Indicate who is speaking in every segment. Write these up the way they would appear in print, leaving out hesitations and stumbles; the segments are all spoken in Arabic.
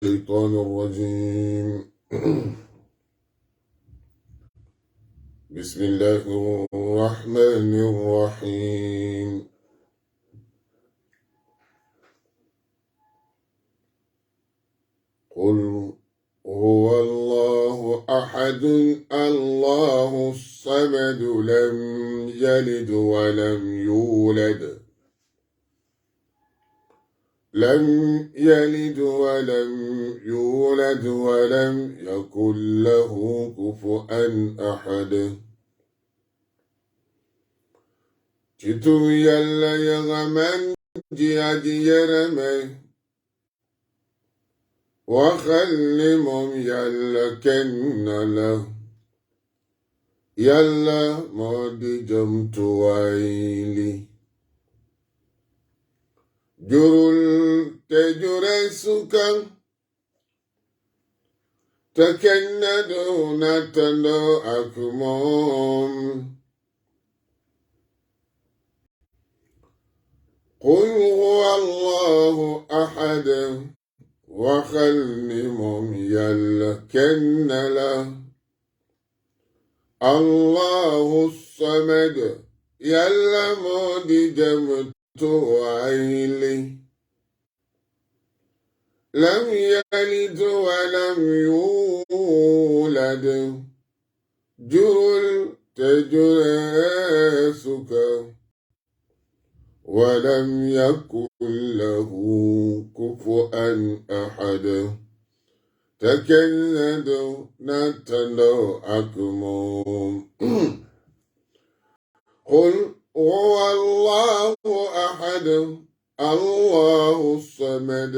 Speaker 1: الشيطان الرجيم. بسم الله الرحمن الرحيم. قل هو الله أحد الله الصمد لم يلد ولم يولد ولم يكن له كفوا أحد. Citu yalla yagaman jiaji yereme وخلمهم يلا كنلا يلا مودي جمت ويلي جرل تجري سكان تكندو نتندو أكموم قل هو الله أحد وخلمهم يلا كنلا الله الصمد يلا مودي جمت ويلي لم يلد ولم يولد جرل تجرسك ولم يكن له كفوا أحد. تكندوا نتندو أكموم قل هو الله أحد الله الصمد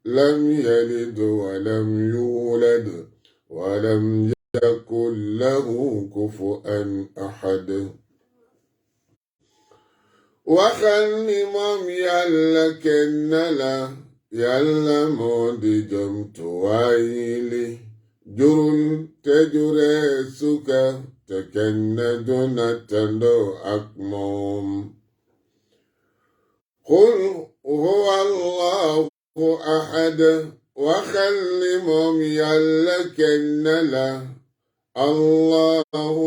Speaker 1: لم يلد ولم يولد ولم يكن له كفوا أحد. وخلمهم يلا كنلا يلا مودي جمت ويلي جرل تجري سكا تكند نتندو أكموم قل هو الله أحد وخلمهم يلا كنلا الله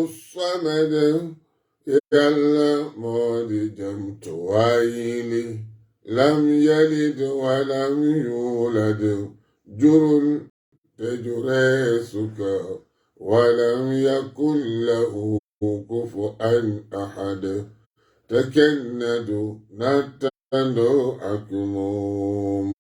Speaker 1: الصمد يلا مودي جمت ويلي لم يلد ولم يولد جرل تجريسك ولم يكن له كفوا أحد. تكندوا نتندو أكموم